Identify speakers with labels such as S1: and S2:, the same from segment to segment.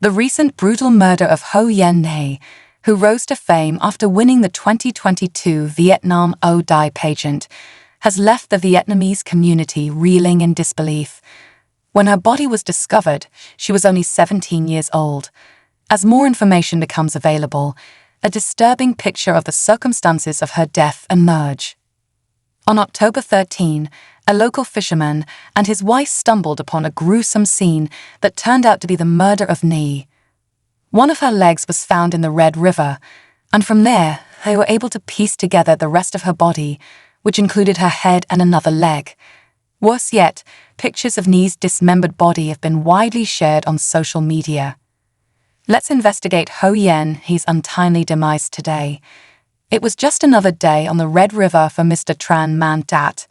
S1: The recent brutal murder of Ho Yen Nhi, who rose to fame after winning the 2022 Vietnam O-Dai pageant, has left the Vietnamese community reeling in disbelief. When her body was discovered, she was only 17 years old. As more information becomes available, a disturbing picture of the circumstances of her death emerge. On October 13, a local fisherman and his wife stumbled upon a gruesome scene that turned out to be the murder of Nhi. One of her legs was found in the Red River, and from there they were able to piece together the rest of her body, which included her head and another leg. Worse yet, pictures of Nhi's dismembered body have been widely shared on social media. Let's investigate Ho Yen Nhi's untimely demise today. It was just another day on the Red River for Mr. Tran Man Dat,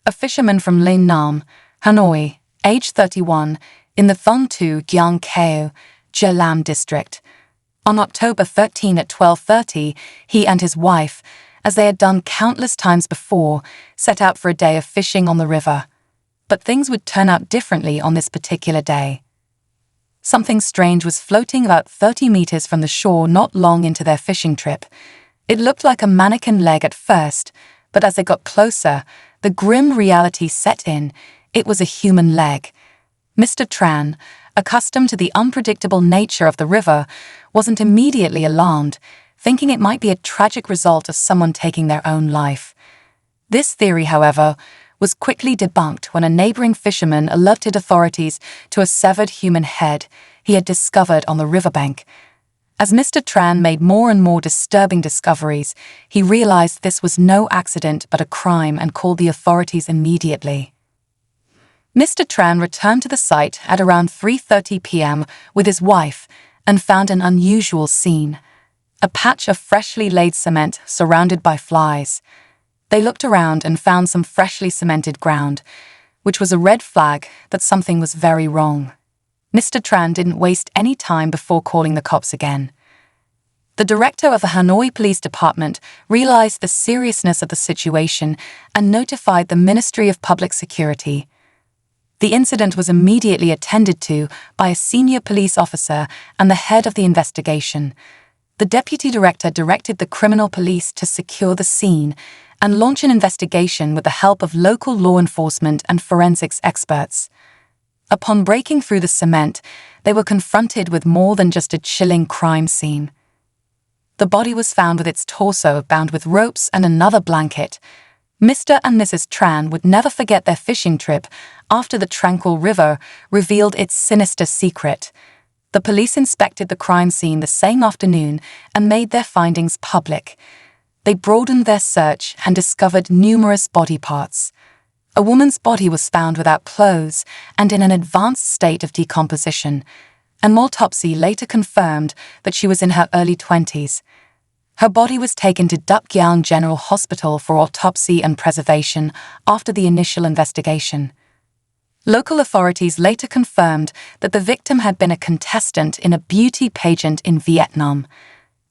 S1: a fisherman from Linh Nam, Hanoi, age 31, in the Thong Tu Giang Khao, Gia Lam district. On October 13 at 12:30, he and his wife, as they had done countless times before, set out for a day of fishing on the river. But things would turn out differently on this particular day. Something strange was floating about 30 meters from the shore not long into their fishing trip. It looked like a mannequin leg at first, but as they got closer, the grim reality set in. It was a human leg. Mr. Tran, accustomed to the unpredictable nature of the river, wasn't immediately alarmed, thinking it might be a tragic result of someone taking their own life. This theory, however, was quickly debunked when a neighboring fisherman alerted authorities to a severed human head he had discovered on the riverbank. As Mr. Tran made more and more disturbing discoveries, he realized this was no accident but a crime and called the authorities immediately. Mr. Tran returned to the site at around 3:30 p.m. with his wife and found an unusual scene: a patch of freshly laid cement surrounded by flies. They looked around and found some freshly cemented ground, which was a red flag that something was very wrong. Mr. Tran didn't waste any time before calling the cops again. The director of the Hanoi Police Department realized the seriousness of the situation and notified the Ministry of Public Security. The incident was immediately attended to by a senior police officer and the head of the investigation. The deputy director directed the criminal police to secure the scene and launch an investigation with the help of local law enforcement and forensics experts. Upon breaking through the cement, they were confronted with more than just a chilling crime scene. The body was found with its torso bound with ropes and another blanket. Mr. and Mrs. Tran would never forget their fishing trip after the tranquil river revealed its sinister secret. The police inspected the crime scene the same afternoon and made their findings public. They broadened their search and discovered numerous body parts. A woman's body was found without clothes and in an advanced state of decomposition. An autopsy later confirmed that she was in her early 20s. Her body was taken to Duc Giang General Hospital for autopsy and preservation after the initial investigation. Local authorities later confirmed that the victim had been a contestant in a beauty pageant in Vietnam.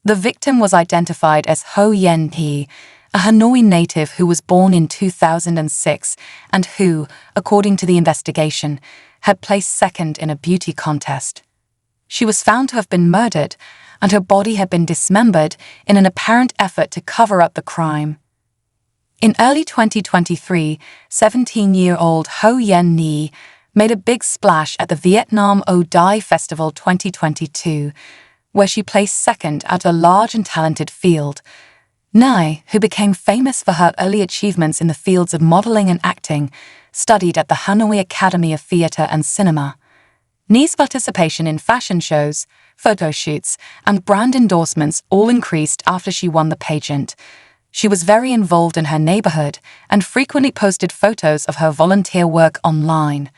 S1: The victim was identified as Ho Yen Nhi, a Hanoi native who was born in 2006 and who, according to the investigation, had placed second in a beauty contest. She was found to have been murdered, and her body had been dismembered in an apparent effort to cover up the crime. In early 2023, 17-year-old Ho Yen Nhi made a big splash at the Vietnam O-Dai Festival 2022, where she placed second at a large and talented field. Nhi, who became famous for her early achievements in the fields of modeling and acting, studied at the Hanoi Academy of Theatre and Cinema. Nhi's participation in fashion shows, photo shoots, and brand endorsements all increased after she won the pageant. She was very involved in her neighborhood and frequently posted photos of her volunteer work online.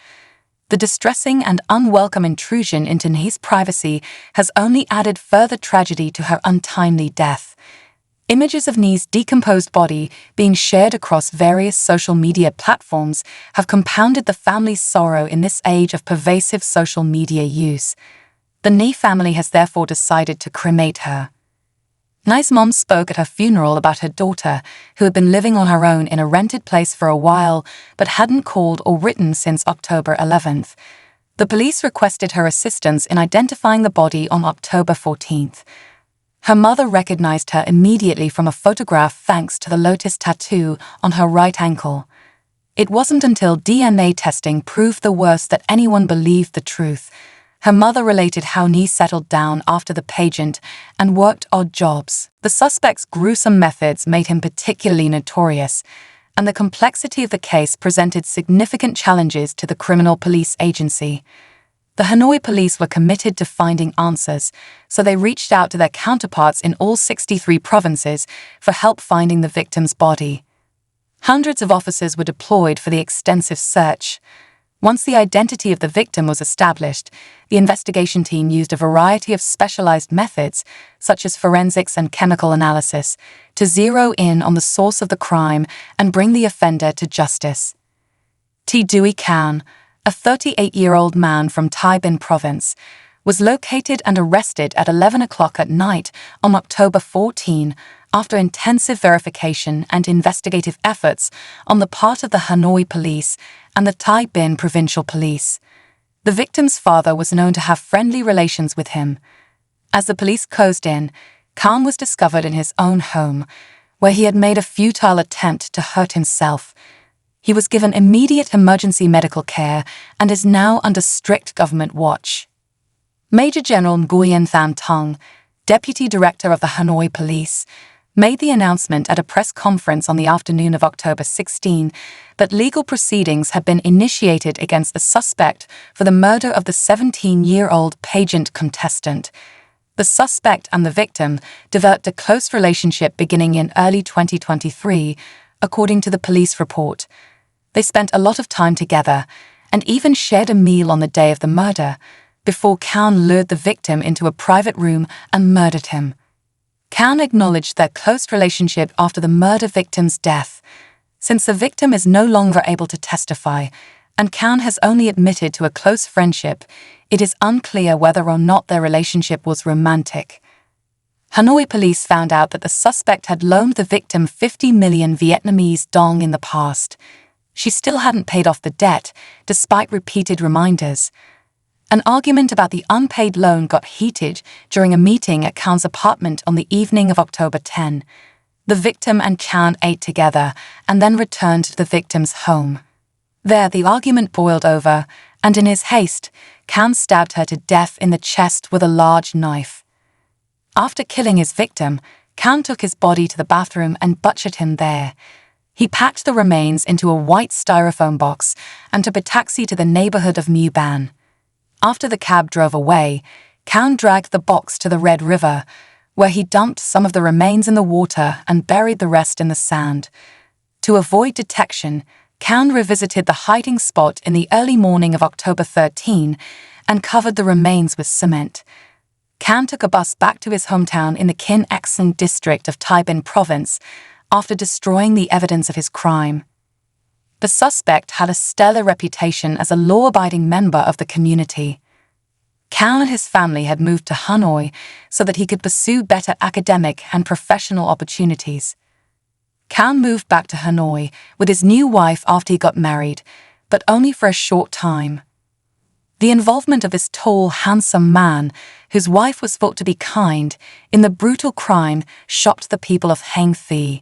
S1: The distressing and unwelcome intrusion into Nhi's privacy has only added further tragedy to her untimely death. Images of Nhi's decomposed body being shared across various social media platforms have compounded the family's sorrow in this age of pervasive social media use. The Nhi family has therefore decided to cremate her. Nhi's mom spoke at her funeral about her daughter, who had been living on her own in a rented place for a while but hadn't called or written since October 11th. The police requested her assistance in identifying the body on October 14th. Her mother recognized her immediately from a photograph thanks to the lotus tattoo on her right ankle. It wasn't until DNA testing proved the worst that anyone believed the truth. Her mother related how Nee settled down after the pageant and worked odd jobs. The suspect's gruesome methods made him particularly notorious, and the complexity of the case presented significant challenges to the criminal police agency. The Hanoi police were committed to finding answers, so they reached out to their counterparts in all 63 provinces for help finding the victim's body. Hundreds of officers were deployed for the extensive search. Once the identity of the victim was established, the investigation team used a variety of specialized methods, such as forensics and chemical analysis, to zero in on the source of the crime and bring the offender to justice. T. Dui Khan, a 38-year-old man from Tay Bin province, was located and arrested at 11 o'clock at night on October 14 after intensive verification and investigative efforts on the part of the Hanoi police and the Tay Bin provincial police. The victim's father was known to have friendly relations with him. As the police closed in, Khan was discovered in his own home, where he had made a futile attempt to hurt himself. He was given immediate emergency medical care and is now under strict government watch. Major General Nguyen Tham Tung, Deputy Director of the Hanoi Police, made the announcement at a press conference on the afternoon of October 16 that legal proceedings had been initiated against the suspect for the murder of the 17-year-old pageant contestant. The suspect and the victim developed a close relationship beginning in early 2023, according to the police report. They spent a lot of time together and even shared a meal on the day of the murder, before Khan lured the victim into a private room and murdered him. Khan acknowledged their close relationship after the murder victim's death. Since the victim is no longer able to testify, and Khan has only admitted to a close friendship, it is unclear whether or not their relationship was romantic. Hanoi police found out that the suspect had loaned the victim 50 million Vietnamese dong in the past. She still hadn't paid off the debt, despite repeated reminders. An argument about the unpaid loan got heated during a meeting at Khan's apartment on the evening of October 10. The victim and Khan ate together and then returned to the victim's home. There, the argument boiled over, and in his haste, Khan stabbed her to death in the chest with a large knife. After killing his victim, Khan took his body to the bathroom and butchered him there. He packed the remains into a white styrofoam box and took a taxi to the neighborhood of Mu Ban. After the cab drove away, Khan dragged the box to the Red River, where he dumped some of the remains in the water and buried the rest in the sand. To avoid detection, Khan revisited the hiding spot in the early morning of October 13 and covered the remains with cement. Khan took a bus back to his hometown in the Kin Xen district of Tay Bin province after destroying the evidence of his crime. The suspect had a stellar reputation as a law-abiding member of the community. Khan and his family had moved to Hanoi so that he could pursue better academic and professional opportunities. Khan moved back to Hanoi with his new wife after he got married, but only for a short time. The involvement of this tall, handsome man, whose wife was thought to be kind, in the brutal crime shocked the people of Hang Thi.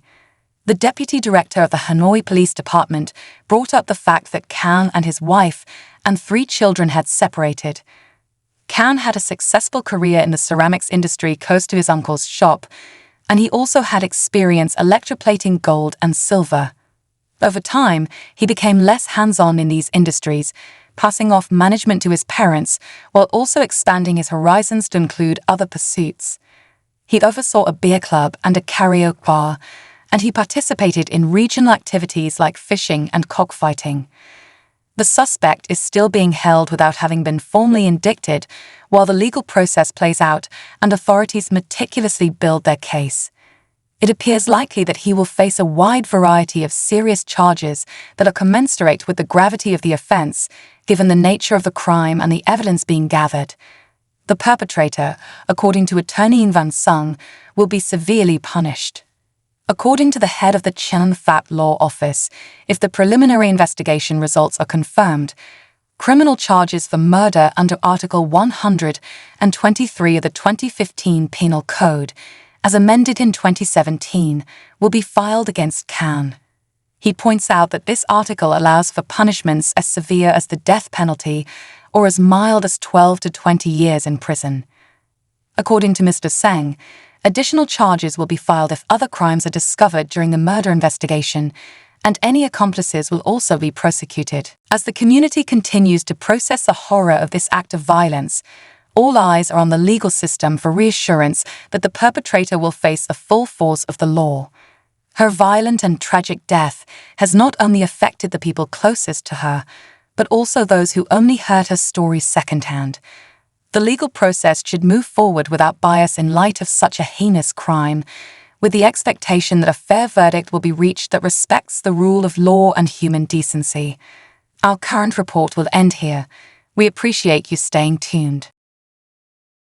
S1: The deputy director of the Hanoi Police Department brought up the fact that Khan and his wife and 3 children had separated. Khan had a successful career in the ceramics industry close to his uncle's shop, and he also had experience electroplating gold and silver. Over time, he became less hands-on in these industries, passing off management to his parents while also expanding his horizons to include other pursuits. He oversaw a beer club and a karaoke bar, and he participated in regional activities like fishing and cockfighting. The suspect is still being held without having been formally indicted while the legal process plays out and authorities meticulously build their case. It appears likely that he will face a wide variety of serious charges that are commensurate with the gravity of the offense, given the nature of the crime and the evidence being gathered. The perpetrator, according to attorney Van Sung, will be severely punished. According to the head of the Chen Phat Law Office, if the preliminary investigation results are confirmed, Criminal charges for murder under Article 123 of the 2015 Penal Code, as amended in 2017, will be filed against Khan. He points out that this article allows for punishments as severe as the death penalty or as mild as 12 to 20 years in prison. According to Mr. Seng, additional charges will be filed if other crimes are discovered during the murder investigation, and any accomplices will also be prosecuted. As the community continues to process the horror of this act of violence, all eyes are on the legal system for reassurance that the perpetrator will face the full force of the law. Her violent and tragic death has not only affected the people closest to her, but also those who only heard her story secondhand. The legal process should move forward without bias in light of such a heinous crime, with the expectation that a fair verdict will be reached that respects the rule of law and human decency. Our current report will end here. We appreciate you staying tuned.